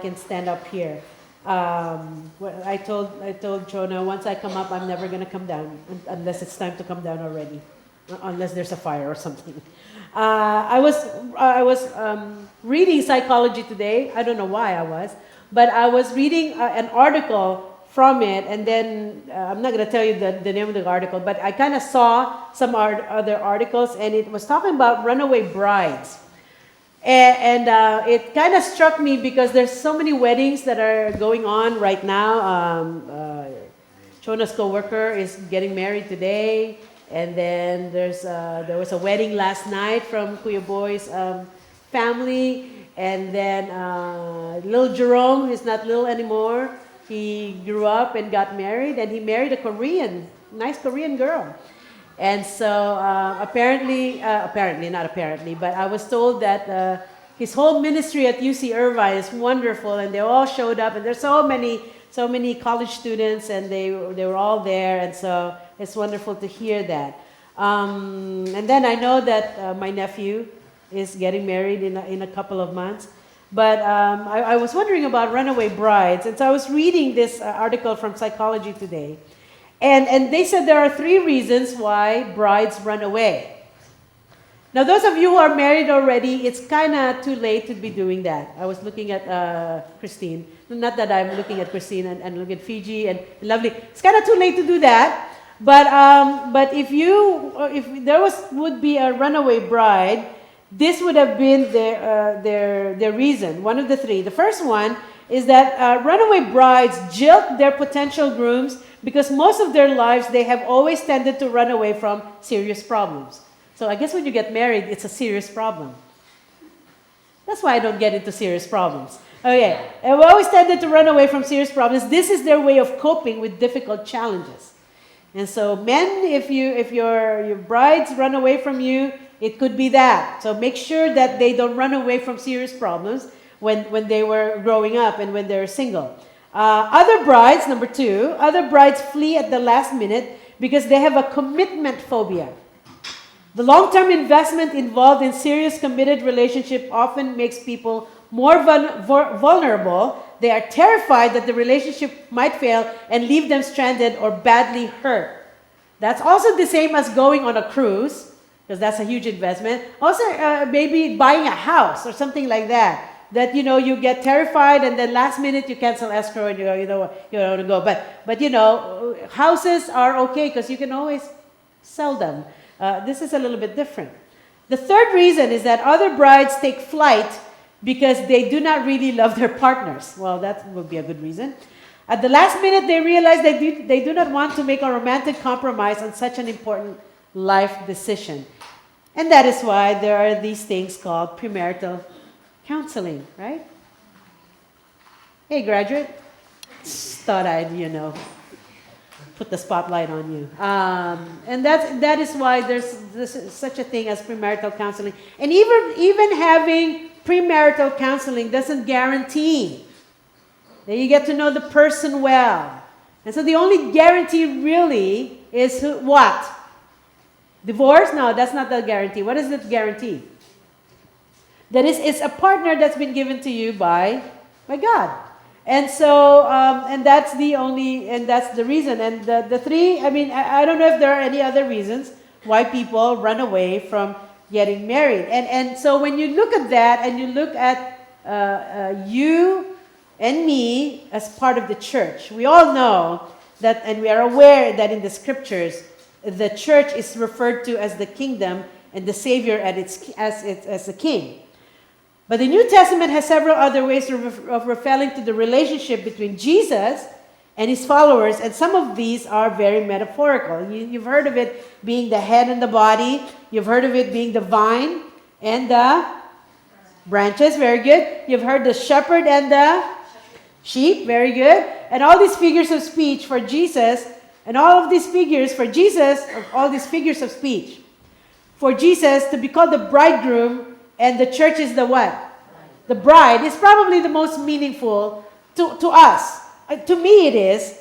can stand up here. I told Jonah, once I come up, I'm never going to come down unless it's time to come down already, unless there's a fire or something. I was reading psychology today. I don't know why I was, but I was reading an article from it, and then I'm not going to tell you the name of the article, but I kind of saw some other articles, and it was talking about runaway brides. And it kind of struck me because there's so many weddings that are going on right now. Chona's co-worker is getting married today, and then there was a wedding last night from Kuya Boy's family, and then little Jerome, who's not little anymore, he grew up and got married, and he married a nice Korean girl. And so apparently, not apparently, but I was told that his whole ministry at UC Irvine is wonderful, and they all showed up, and there's so many college students, and they were all there, and so it's wonderful to hear that. And then I know that my nephew is getting married in a couple of months. But I was wondering about runaway brides, and so I was reading this article from Psychology Today, and they said there are 3 reasons why brides run away. Now, those of you who are married already, it's kind of too late to be doing that. I was looking at Christine. Not that I'm looking at Christine and looking at Fiji and Lovely. It's kind of too late to do that. But if there would be a runaway bride, this would have been their reason, one of the 3. The first one is that runaway brides jilt their potential grooms because most of their lives they have always tended to run away from serious problems. So I guess when you get married, it's a serious problem. That's why I don't get into serious problems. Okay, and we always tended to run away from serious problems. This is their way of coping with difficult challenges. And so men, if your brides run away from you, it could be that. So make sure that they don't run away from serious problems when they were growing up and when they're single. Other brides, number 2, other brides flee at the last minute because they have a commitment phobia. The long-term investment involved in serious committed relationship often makes people more vulnerable. They are terrified that the relationship might fail and leave them stranded or badly hurt. That's also the same as going on a cruise, because that's a huge investment. Also, maybe buying a house or something like that. That, you get terrified and then last minute you cancel escrow and you don't want to go. But houses are okay because you can always sell them. This is a little bit different. The third reason is that other brides take flight because they do not really love their partners. Well, that would be a good reason. At the last minute, they realize they do not want to make a romantic compromise on such an important life decision. And that is why there are these things called premarital counseling, right? Hey, graduate. Thought I'd, put the spotlight on you. And that is why there's such a thing as premarital counseling. And even having premarital counseling doesn't guarantee that you get to know the person well. And so the only guarantee really is what? Divorce? No, that's not the guarantee. What is the guarantee? That is, it's a partner that's been given to you by God. And so, and that's the reason. And the 3, I don't know if there are any other reasons why people run away from getting married. And so when you look at that and you look at you and me as part of the church, we all know that, and we are aware that in the scriptures, the church is referred to as the kingdom and the Savior as the king. But the New Testament has several other ways of referring to the relationship between Jesus and his followers, and some of these are very metaphorical. You've heard of it being the head and the body. You've heard of it being the vine and the branches. Very good. You've heard the shepherd and the sheep. Very good. And all these figures of speech for Jesus, and all of these figures for Jesus, all these figures of speech for Jesus to be called the bridegroom, and the church is the what? The bride is probably the most meaningful to us. To me it is.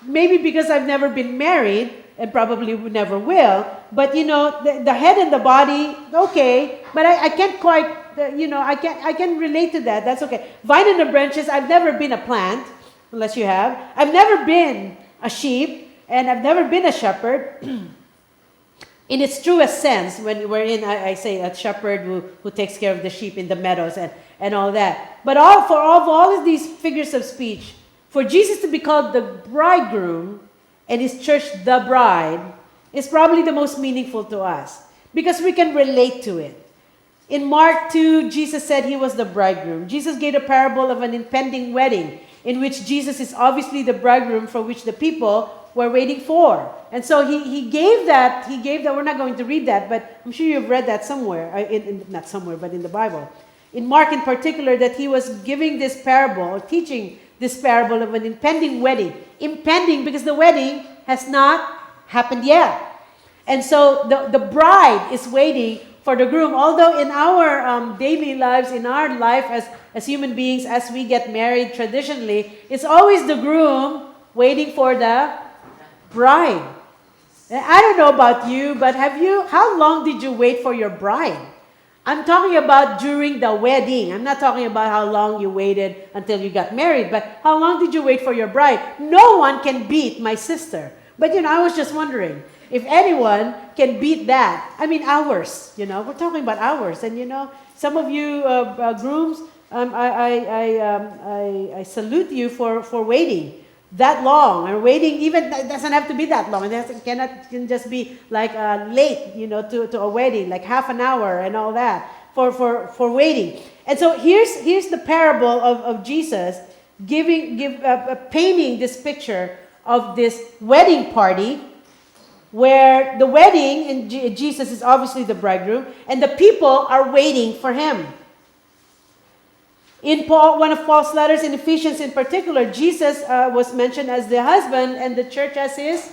Maybe because I've never been married and probably never will. But the head and the body, okay. but I can't quite, I can relate to that. That's okay. Vine and the branches, I've never been a plant, unless you have. I've never been a sheep, and I've never been a shepherd. In its truest sense, when we're in, I say a shepherd who takes care of the sheep in the meadows and all that. But for all of these figures of speech, for Jesus to be called the bridegroom and his church the bride is probably the most meaningful to us because we can relate to it. In Mark 2, Jesus said he was the bridegroom. Jesus gave a parable of an impending wedding in which Jesus is obviously the bridegroom for which the people were waiting for. And so he gave that, we're not going to read that, but I'm sure you've read that somewhere, not somewhere, but in the Bible. In Mark in particular, that he was giving this parable, or teaching this parable of an impending wedding. Impending because the wedding has not happened yet. And so the bride is waiting for the groom. Although in our daily lives, in our life as human beings, as we get married traditionally, it's always the groom waiting for the bride. I don't know about you, but how long did you wait for your bride? I'm talking about during the wedding. I'm not talking about how long you waited until you got married, but how long did you wait for your bride? No one can beat my sister. But I was just wondering if anyone can beat that. I mean, hours, we're talking about hours. And some of you grooms, I salute you for waiting that long, or waiting even, it doesn't have to be that long. It can just be like late, to a wedding, like half an hour and all that for waiting. And so here's the parable of Jesus painting this picture of this wedding party, where the wedding in Jesus is obviously the bridegroom, and the people are waiting for him. In one of Paul's letters, in Ephesians in particular, Jesus was mentioned as the husband and the church as his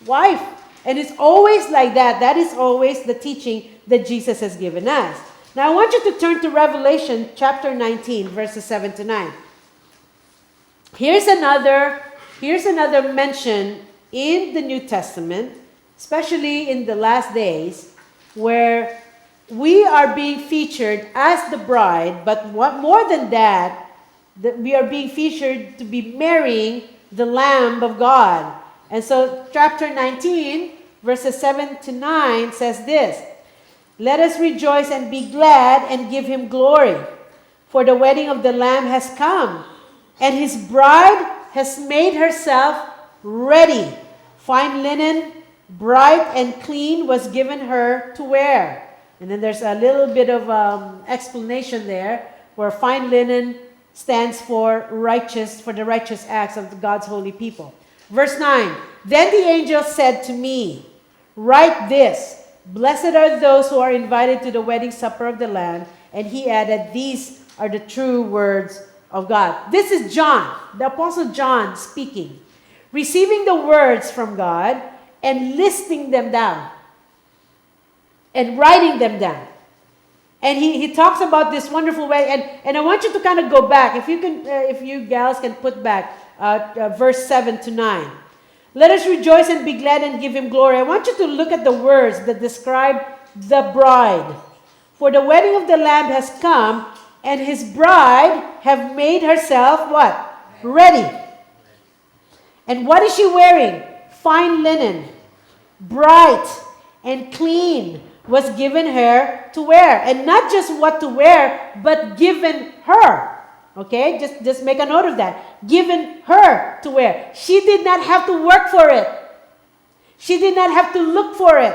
wife. And it's always like that. That is always the teaching that Jesus has given us. Now I want you to turn to Revelation chapter 19, verses 7 to 9. Here's another mention in the New Testament, especially in the last days, where we are being featured as the bride, but more than that, we are being featured to be marrying the Lamb of God. And so chapter 19, verses 7 to 9 says this: "Let us rejoice and be glad and give him glory, for the wedding of the Lamb has come, and his bride has made herself ready. Fine linen, bright and clean, was given her to wear." And then there's a little bit of explanation there, where fine linen stands for the righteous acts of God's holy people. Verse 9, "Then the angel said to me, write this, blessed are those who are invited to the wedding supper of the Lamb." And he added, "These are the true words of God." This is John, the Apostle John speaking, receiving the words from God and listing them down and writing them down. And he talks about this wonderful way. And I want you to kind of go back. If you gals can put back verse 7 to 9. "Let us rejoice and be glad and give him glory." I want you to look at the words that describe the bride. "For the wedding of the Lamb has come, and his bride have made herself" what? "Ready." And what is she wearing? Fine linen, bright and clean, was given her to wear. And not just what to wear, but given her. Okay? Just make a note of that. Given her to wear. She did not have to work for it. She did not have to look for it.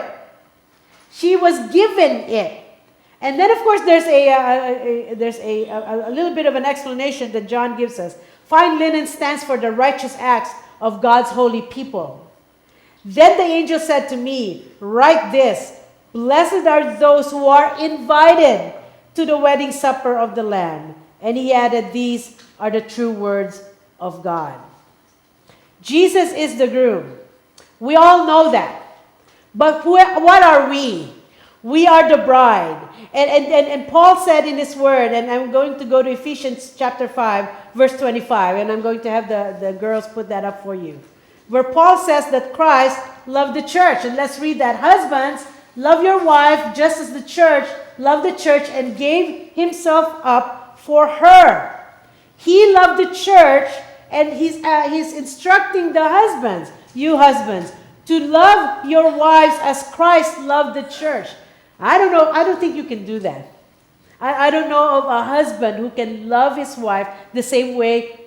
She was given it. And then, of course, there's a little bit of an explanation that John gives us. Fine linen stands for the righteous acts of God's holy people. "Then the angel said to me, write this, blessed are those who are invited to the wedding supper of the Lamb." And he added, "These are the true words of God." Jesus is the groom. We all know that. But what are we? We are the bride. And Paul said in his word, and I'm going to go to Ephesians chapter 5, verse 25, and I'm going to have the girls put that up for you. Where Paul says that Christ loved the church. And let's read that. "Husbands, love your wife just as the church loved the church and gave himself up for her. He loved the church, and he's instructing the husbands, you husbands, to love your wives as Christ loved the church. I don't know. I don't think you can do that. I don't know of a husband who can love his wife the same way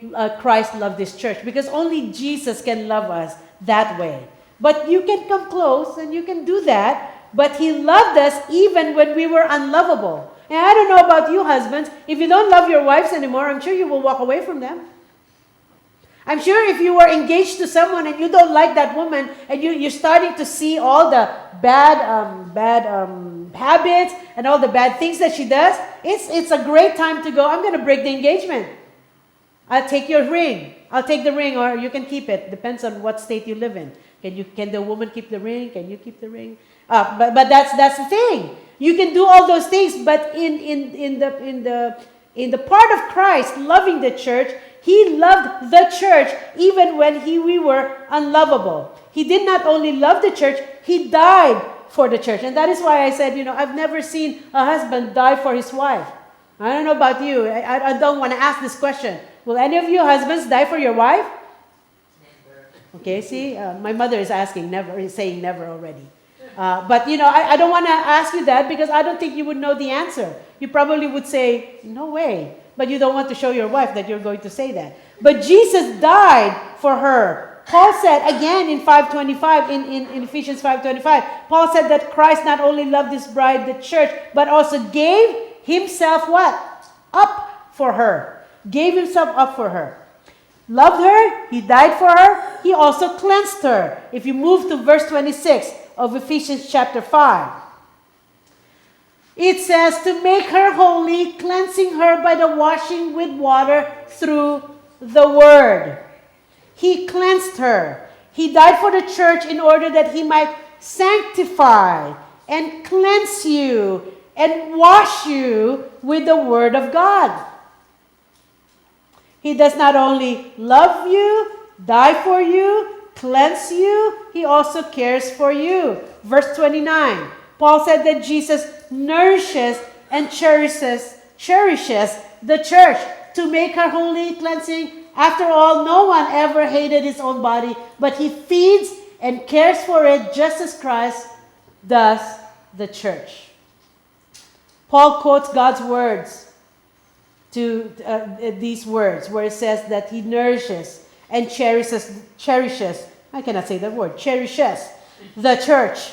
Christ loved this church, because only Jesus can love us that way. But you can come close and you can do that. But he loved us even when we were unlovable. And I don't know about you husbands, if you don't love your wives anymore, I'm sure you will walk away from them. I'm sure if you were engaged to someone and you don't like that woman, and you're starting to see all the bad habits and all the bad things that she does, it's a great time to go, I'm going to break the engagement. I'll take your ring. I'll take the ring, or you can keep it. Depends on what state you live in. Can the woman keep the ring? Can you keep the ring? But that's the thing. You can do all those things, but in the part of Christ loving the church, he loved the church even when we were unlovable. He did not only love the church, he died for the church. And that is why I said, I've never seen a husband die for his wife. I don't know about you. I don't want to ask this question. Will any of you husbands die for your wife? Never. Okay, see, my mother is asking never, is saying never already. But I don't want to ask you that, because I don't think you would know the answer. You probably would say, no way. But you don't want to show your wife that you're going to say that. But Jesus died for her. Paul said, again in 5:25, in Ephesians 5:25, Paul said that Christ not only loved his bride, the church, but also gave himself what? Up for her. Gave himself up for her. Loved her, he died for her, he also cleansed her. If you move to verse 26 of Ephesians chapter 5. It says, to make her holy, cleansing her by the washing with water through the word. He cleansed her. He died for the church in order that he might sanctify and cleanse you and wash you with the word of God. He does not only love you, die for you, cleanse you, he also cares for you. Verse 29, Paul said that Jesus nourishes and cherishes the church to make her holy, cleansing. After all, no one ever hated his own body, but he feeds and cares for it just as Christ does the church. Paul quotes God's words to these words, where it says that he nourishes and cherishes, I cannot say that word, cherishes the church.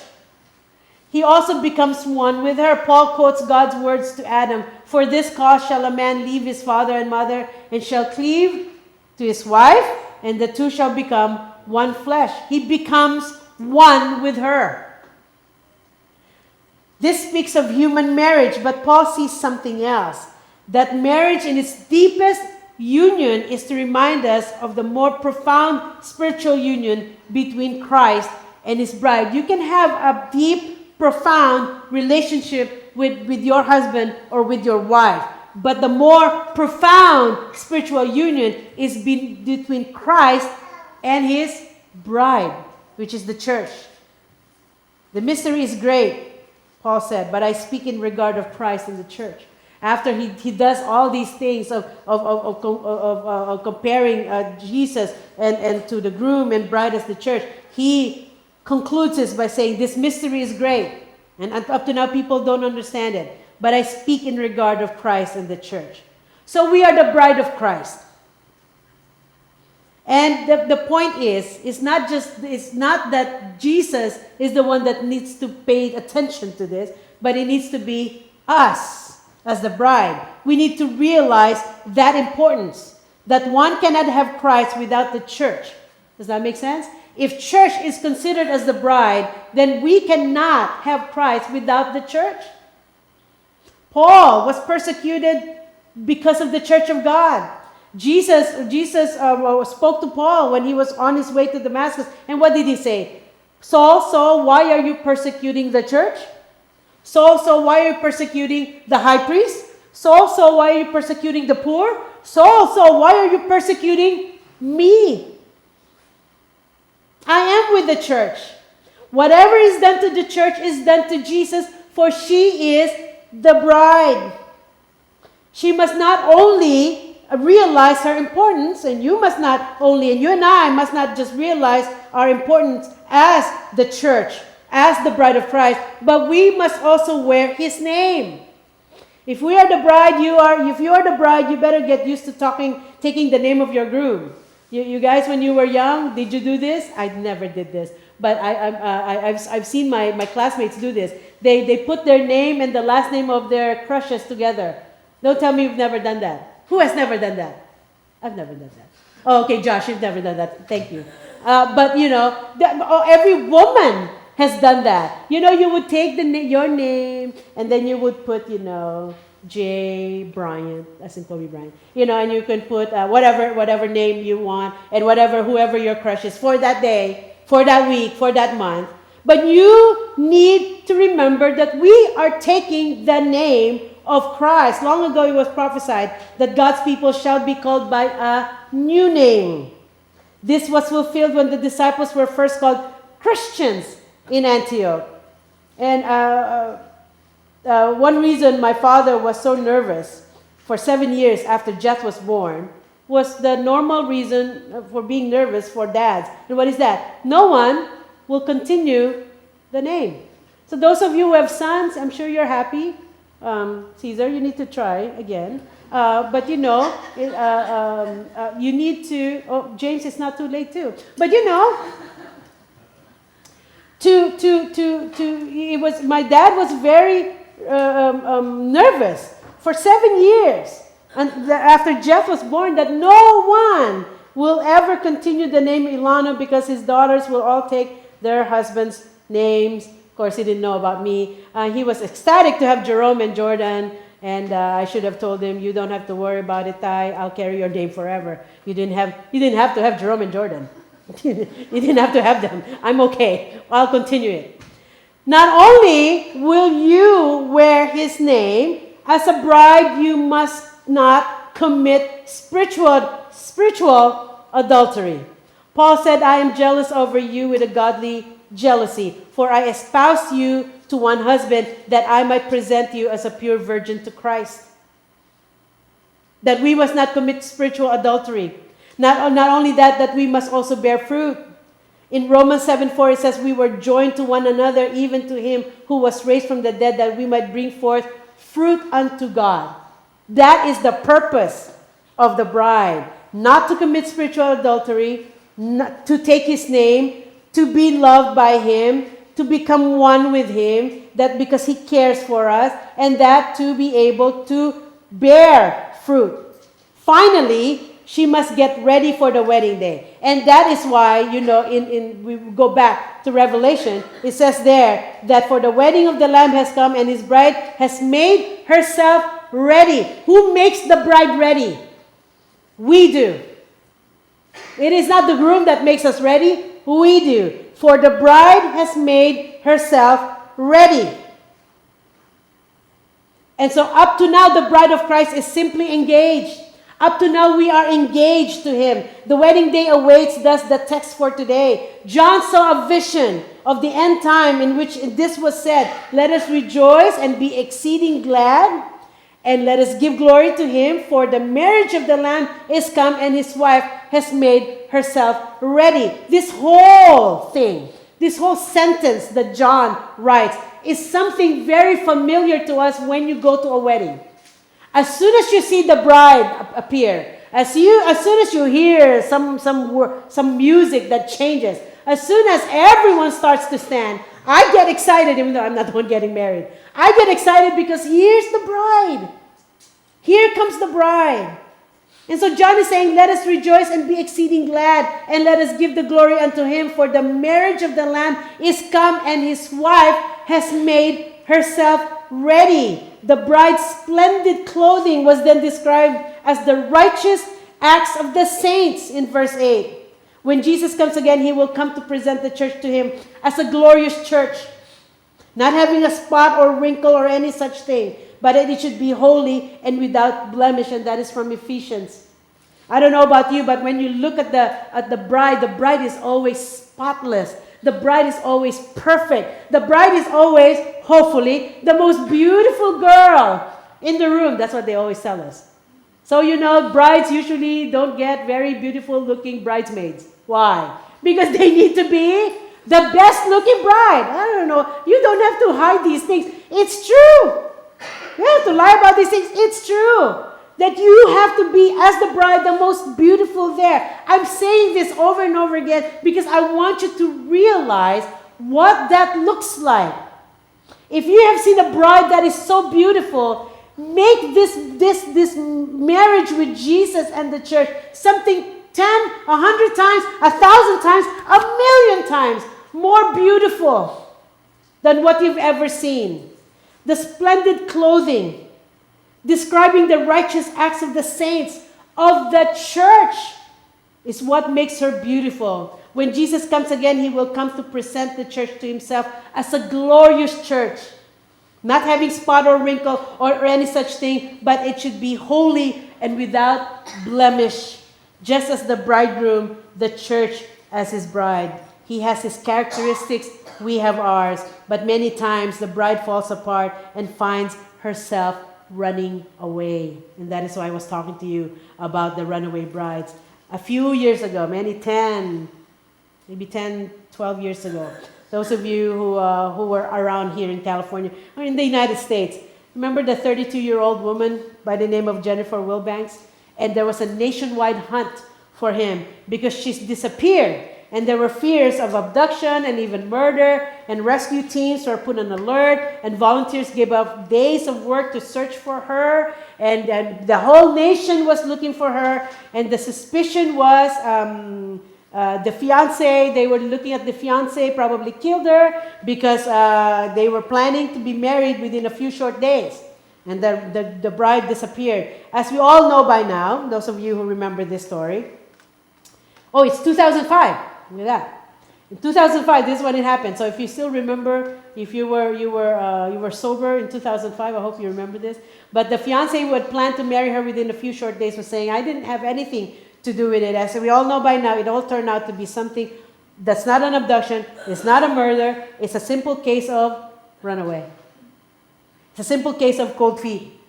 He also becomes one with her. Paul quotes God's words to Adam, for this cause shall a man leave his father and mother, and shall cleave to his wife, and the two shall become one flesh. He becomes one with her. This speaks of human marriage, but Paul sees something else. That marriage in its deepest union is to remind us of the more profound spiritual union between Christ and his bride. You can have a deep, profound relationship with your husband or with your wife, but the more profound spiritual union is between Christ and his bride, which is the church. The mystery is great, Paul said, but I speak in regard of Christ and the church. After he does all these things of comparing Jesus and to the groom and bride as the church, he concludes this by saying, this mystery is great. And up to now, people don't understand it. But I speak in regard of Christ and the church. So we are the bride of Christ. And the point is, it's not that Jesus is the one that needs to pay attention to this, but it needs to be us as the bride. We need to realize that importance, that one cannot have Christ without the church. Does that make sense? If church is considered as the bride, then we cannot have Christ without the church. Paul was persecuted because of the church of God. Jesus spoke to Paul when he was on his way to Damascus. And what did he say? Saul, Saul, why are you persecuting the church? Saul, Saul, why are you persecuting the high priest? Saul, Saul, why are you persecuting the poor? Saul, Saul, why are you persecuting me? I am with the church. Whatever is done to the church is done to Jesus, for she is the bride. She must not only realize her importance, and you and I must not just realize our importance as the church, as the bride of Christ, but we must also wear His name. If we are the bride, if you are the bride, you better get used to taking the name of your groom. You guys, when you were young, did you do this? I never did this, but I've seen my classmates do this. They put their name and the last name of their crushes together. Don't tell me you've never done that. Who has never done that? I've never done that. Oh, okay, Josh, you've never done that. Thank you. But every woman has done that. You would take your name and then you would put, J. Bryant, as in Kobe Bryant. And you can put whatever name you want and whoever your crush is for that day, for that week, for that month. But you need to remember that we are taking the name of Christ. Long ago it was prophesied that God's people shall be called by a new name. This was fulfilled when the disciples were first called Christians in Antioch. And one reason my father was so nervous for 7 years after Jeff was born was the normal reason for being nervous for dads. And what is that? No one will continue the name. So those of you who have sons, I'm sure you're happy. Caesar, you need to try again. But you need to. Oh, James, it's not too late too. But it was. My dad was very nervous for 7 years, and after Jeff was born, that no one will ever continue the name Ilano because his daughters will all take their husbands' names. Of course, he didn't know about me. He was ecstatic to have Jerome and Jordan, and I should have told him, "You don't have to worry about it, Ty. I'll carry your name forever. You didn't have to have Jerome and Jordan. You didn't have to have them. I'm okay. I'll continue it." Not only will you wear his name, as a bride, you must not commit spiritual adultery. Paul said, "I am jealous over you with a godly jealousy, for I espoused you to one husband that I might present you as a pure virgin to Christ." That we must not commit spiritual adultery. Not only that we must also bear fruit. In Romans 7:4 it says, "We were joined to one another, even to him who was raised from the dead, that we might bring forth fruit unto God." That is the purpose of the bride. Not to commit spiritual adultery, not to take his name, to be loved by him, to become one with him, that because he cares for us, and that to be able to bear fruit. Finally, she must get ready for the wedding day. And that is why, we go back to Revelation, it says there that for the wedding of the Lamb has come and his bride has made herself ready. Who makes the bride ready? We do. It is not the groom that makes us ready. We do. For the bride has made herself ready. And so up to now, the bride of Christ is simply engaged. Up to now, we are engaged to him. The wedding day awaits, thus the text for today. John saw a vision of the end time in which this was said, "Let us rejoice and be exceeding glad, and let us give glory to him, for the marriage of the Lamb is come, and his wife has made herself ready." This whole thing, this whole sentence that John writes is something very familiar to us when you go to a wedding. As soon as you see the bride appear, as soon as you hear some music that changes, as soon as everyone starts to stand, I get excited, even though I'm not the one getting married. I get excited because here's the bride. Here comes the bride. And so John is saying, "Let us rejoice and be exceeding glad, and let us give the glory unto him, for the marriage of the Lamb is come, and his wife has made herself ready." The bride's splendid clothing was then described as the righteous acts of the saints in verse 8. When Jesus comes again, he will come to present the church to him as a glorious church, not having a spot or wrinkle or any such thing, but that it should be holy and without blemish, and that is from Ephesians. I don't know about you, but when you look at the bride is always spotless. The bride is always perfect. The bride is always, hopefully, the most beautiful girl in the room. That's what they always tell us. So, brides usually don't get very beautiful looking bridesmaids. Why? Because they need to be the best looking bride. I don't know. You don't have to hide these things. It's true. You have to lie about these things. It's true. That you have to be, as the bride, the most beautiful there. I'm saying this over and over again because I want you to realize what that looks like. If you have seen a bride that is so beautiful, make this marriage with Jesus and the church something 10, 100 times, 1,000 times, 1,000,000 times more beautiful than what you've ever seen. The splendid clothing, describing the righteous acts of the saints of the church, is what makes her beautiful. When Jesus comes again, he will come to present the church to himself as a glorious church, not having spot or wrinkle or any such thing, but it should be holy and without blemish, just as the bridegroom, the church, as his bride. He has his characteristics, we have ours, but many times the bride falls apart and finds herself running away. And that is why I was talking to you about the runaway brides. A few years ago, maybe 10, 12 years ago, those of you who were around here in California, or in the United States, remember the 32-year-old woman by the name of Jennifer Wilbanks? And there was a nationwide hunt for him because she's disappeared. And there were fears of abduction and even murder, and rescue teams were put on alert, and volunteers gave up days of work to search for her, and the whole nation was looking for her, and the suspicion was the fiancé. They were looking at the fiancé probably killed her because they were planning to be married within a few short days, and the bride disappeared. As we all know by now, those of you who remember this story, it's 2005. Look at that. In 2005, this is when it happened. So if you still remember, if you were sober in 2005, I hope you remember this. But the fiancé who had planned to marry her within a few short days was saying, I didn't have anything to do with it. As we all know by now, it all turned out to be something that's not an abduction, it's not a murder, it's a simple case of runaway. It's a simple case of cold feet.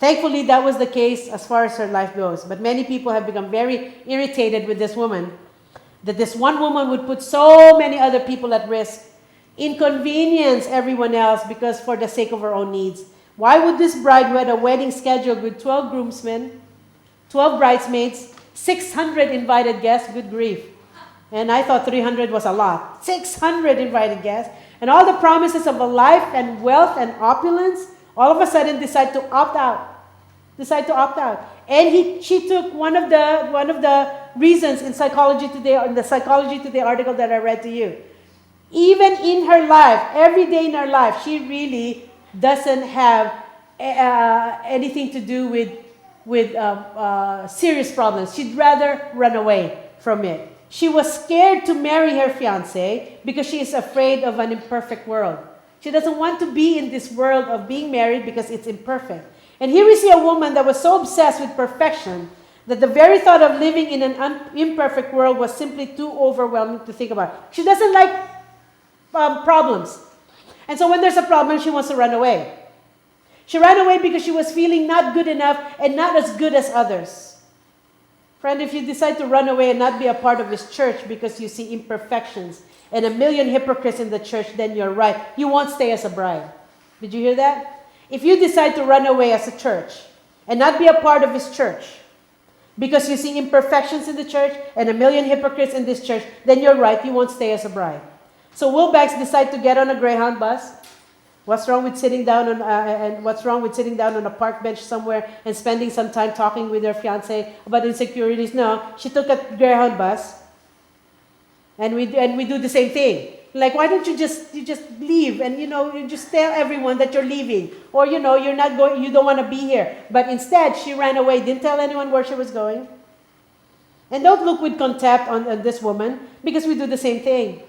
Thankfully, that was the case as far as her life goes. But many people have become very irritated with this woman, that this one woman would put so many other people at risk, inconvenience everyone else because for the sake of her own needs. Why would this bride who had a wedding scheduled with 12 groomsmen, 12 bridesmaids, 600 invited guests, good grief. And I thought 300 was a lot. 600 invited guests. And all the promises of a life and wealth and opulence, all of a sudden decide to opt out. And she took one of the reasons in Psychology Today, in the Psychology Today article that I read to you. Even in her life, every day in her life, she really doesn't have anything to do with serious problems. She'd rather run away from it. She was scared to marry her fiancé because she is afraid of an imperfect world. She doesn't want to be in this world of being married because it's imperfect. And here we see a woman that was so obsessed with perfection that the very thought of living in an imperfect world was simply too overwhelming to think about. She doesn't like problems. And so when there's a problem, she wants to run away. She ran away because she was feeling not good enough and not as good as others. Friend, if you decide to run away and not be a part of His church because you see imperfections and a million hypocrites in the church, then you're right. You won't stay as a bride. Did you hear that? If you decide to run away as a church and not be a part of His church because you see imperfections in the church and a million hypocrites in this church, then you're right. You won't stay as a bride. So Wilbanks decide to get on a Greyhound bus. What's wrong with sitting down on a park bench somewhere and spending some time talking with her fiancé about insecurities? No, she took a Greyhound bus, and we do the same thing. Like, why don't you just leave and you just tell everyone that you're leaving, or you're not going, you don't want to be here. But instead, she ran away, didn't tell anyone where she was going. And don't look with contempt on this woman, because we do the same thing.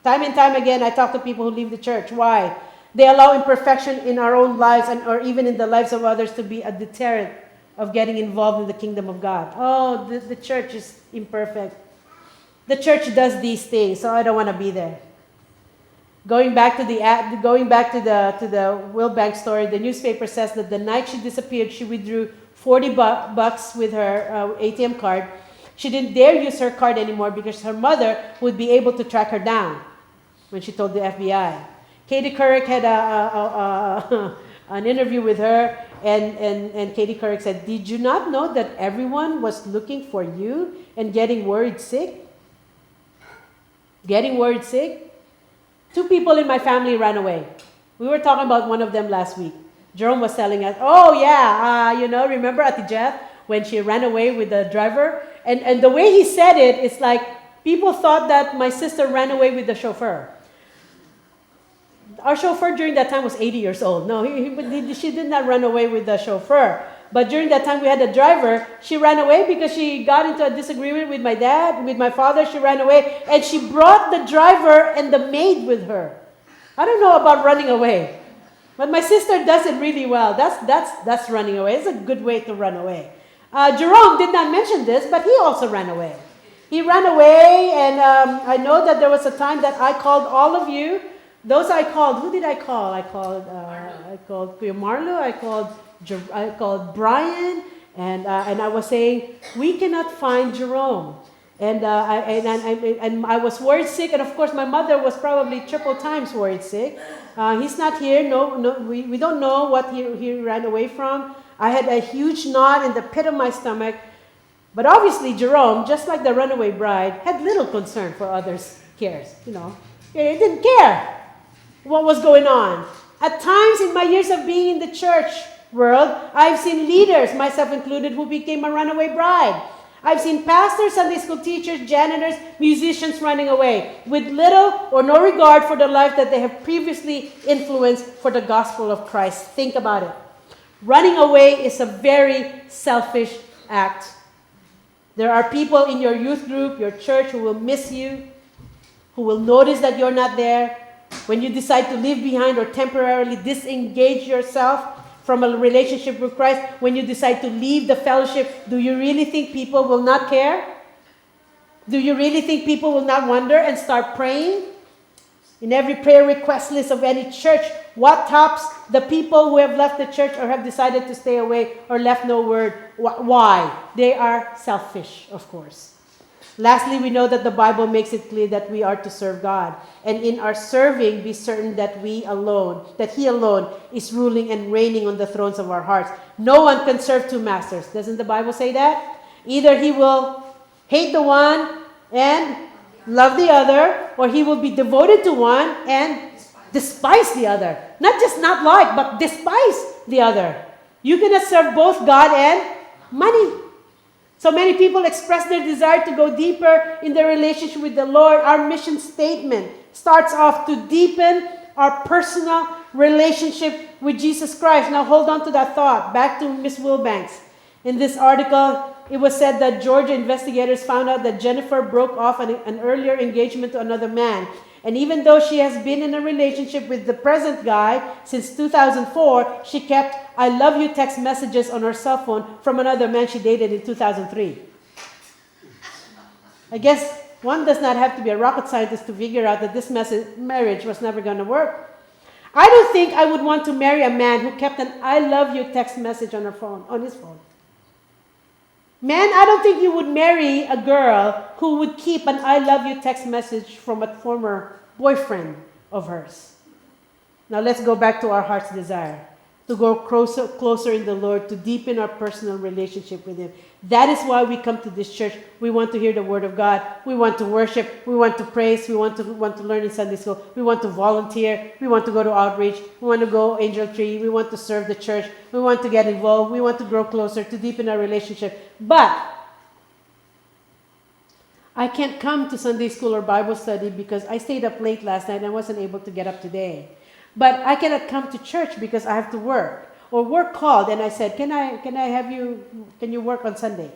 Time and time again, I talk to people who leave the church. Why? They allow imperfection in our own lives or even in the lives of others to be a deterrent of getting involved in the kingdom of God. Oh, the church is imperfect. the church does these things, so I don't want to be there. Going back to the Will Bank story, the newspaper says that the night she disappeared, she withdrew $40 with her ATM card. She didn't dare use her card anymore because her mother would be able to track her down when she told the FBI. Katie Couric had an interview with her, and Katie Couric said, "Did you not know that everyone was looking for you and getting worried sick? Getting worried sick? 2 people in my family ran away. We were talking about one of them last week. Jerome was telling us, oh yeah, remember Ati Jeff when she ran away with the driver? And the way he said it, it's like people thought that my sister ran away with the chauffeur. Our chauffeur during that time was 80 years old. No, she did not run away with the chauffeur. But during that time we had a driver. She ran away because she got into a disagreement with my dad, with my father. She ran away, and she brought the driver and the maid with her. I don't know about running away, but my sister does it really well. That's running away. It's a good way to run away. Jerome did not mention this, but he also ran away. He ran away, and I know that there was a time that I called all of you. Those I called. Who did I call? I called Kuya Marlo. I called Brian, and I was saying we cannot find Jerome, and I was worried sick, and of course my mother was probably triple times worried sick. He's not here. We don't know what he ran away from. I had a huge knot in the pit of my stomach, but obviously Jerome, just like the runaway bride, had little concern for others' cares. He didn't care what was going on. At times in my years of being in the church world, I've seen leaders, myself included, who became a runaway bride. I've seen pastors, Sunday school teachers, janitors, musicians running away with little or no regard for the life that they have previously influenced for the gospel of Christ. Think about it. Running away is a very selfish act. There are people in your youth group, your church, who will miss you, who will notice that you're not there. When you decide to leave behind or temporarily disengage yourself from a relationship with Christ, when you decide to leave the fellowship, do you really think people will not care? Do you really think people will not wonder and start praying? In every prayer request list of any church, what tops the people who have left the church or have decided to stay away or left no word? Why? They are selfish, of course. Lastly, we know that the Bible makes it clear that we are to serve God. And in our serving, be certain that He alone is ruling and reigning on the thrones of our hearts. No one can serve 2 masters. Doesn't the Bible say that? Either he will hate the one and love the other, or he will be devoted to one and despise the other. Not just not like, but despise the other. You cannot serve both God and money. So many people express their desire to go deeper in their relationship with the Lord. Our mission statement starts off to deepen our personal relationship with Jesus Christ. Now hold on to that thought. Back to Miss Wilbanks. In this article, it was said that Georgia investigators found out that Jennifer broke off an earlier engagement to another man. And even though she has been in a relationship with the present guy since 2004, she kept "I love you" text messages on her cell phone from another man she dated in 2003. I guess one does not have to be a rocket scientist to figure out that this marriage was never going to work. I don't think I would want to marry a man who kept an "I love you" text message on his phone. Man, I don't think you would marry a girl who would keep an "I love you" text message from a former boyfriend of hers. Now let's go back to our heart's desire, to go closer in the Lord, to deepen our personal relationship with Him. That is why we come to this church. We want to hear the Word of God. We want to worship. We want to praise. We want to learn in Sunday school. We want to volunteer. We want to go to outreach. We want to go Angel Tree. We want to serve the church. We want to get involved. We want to grow closer, to deepen our relationship. But I can't come to Sunday school or Bible study because I stayed up late last night and I wasn't able to get up today. But I cannot come to church because I have to work. Or work called and I said, can you work on Sunday?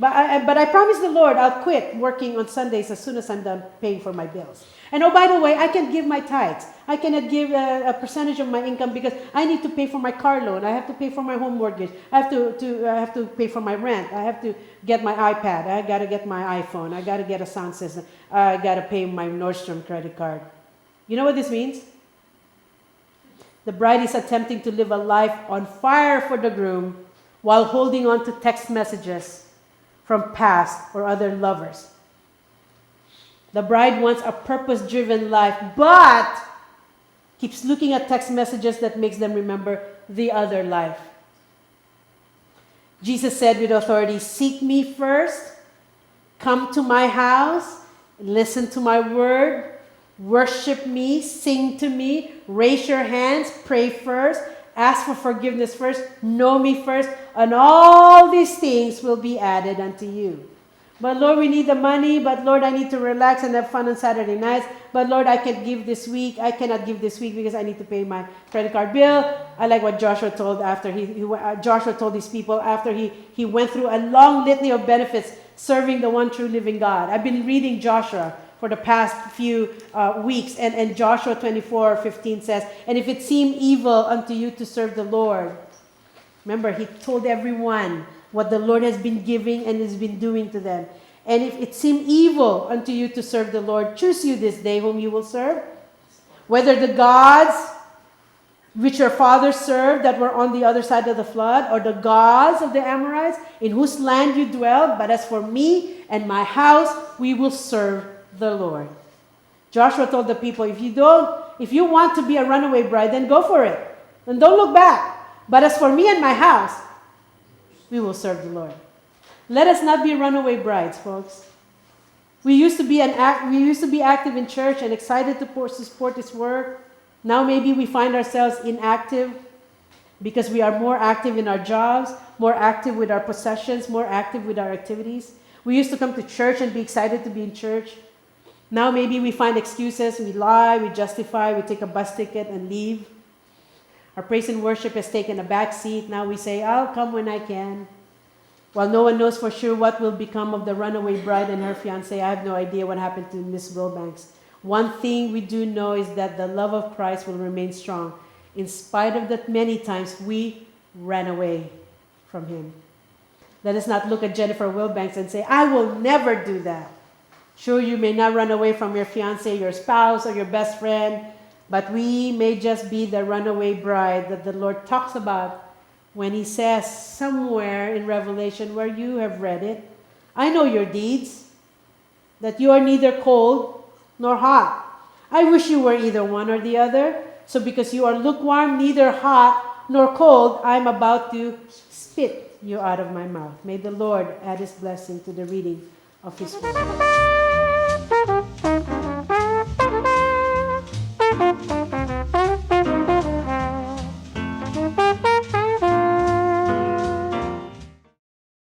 But I promise the Lord I'll quit working on Sundays as soon as I'm done paying for my bills. And oh, by the way, I can give my tithes. I cannot give a percentage of my income because I need to pay for my car loan. I have to pay for my home mortgage. I have to pay for my rent. I have to get my iPad. I got to get my iPhone. I got to get a sound system. I got to pay my Nordstrom credit card. You know what this means? The bride is attempting to live a life on fire for the groom while holding on to text messages from past or other lovers. The bride wants a purpose-driven life, but keeps looking at text messages that makes them remember the other life. Jesus said with authority, "Seek me first, come to my house, listen to my word, worship me, sing to me, raise your hands, pray first, ask for forgiveness first, know me first, and all these things will be added unto you." But Lord, we need the money. But Lord, I need to relax and have fun on Saturday nights. But Lord, I can give this week. I cannot give this week because I need to pay my credit card bill. I like what Joshua told after Joshua told these people after he went through a long litany of benefits serving the one true living God. I've been reading Joshua for the past few weeks, and Joshua 24:15 says, "And if it seem evil unto you to serve the Lord," remember, he told everyone what the Lord has been giving and has been doing to them. "And if it seem evil unto you to serve the Lord, choose you this day whom you will serve, whether the gods which your fathers served that were on the other side of the flood, or the gods of the Amorites in whose land you dwell. But as for me and my house, we will serve the Lord." Joshua told the people, if you want to be a runaway bride, then go for it. And don't look back. But as for me and my house, we will serve the Lord. Let us not be runaway brides, folks. We used to be active in church and excited to support this work. Now maybe we find ourselves inactive because we are more active in our jobs, more active with our possessions, more active with our activities. We used to come to church and be excited to be in church. Now maybe we find excuses, we lie, we justify, we take a bus ticket and leave. Our praise and worship has taken a back seat. Now we say, "I'll come when I can." While no one knows for sure what will become of the runaway bride and her fiancé, I have no idea what happened to Miss Wilbanks. One thing we do know is that the love of Christ will remain strong, in spite of that many times we ran away from Him. Let us not look at Jennifer Wilbanks and say, "I will never do that." Sure, you may not run away from your fiancé, your spouse, or your best friend, but we may just be the runaway bride that the Lord talks about when He says somewhere in Revelation where you have read it, "I know your deeds, that you are neither cold nor hot. I wish you were either one or the other. So because you are lukewarm, neither hot nor cold, I am about to spit you out of my mouth." May the Lord add His blessing to the reading of His word.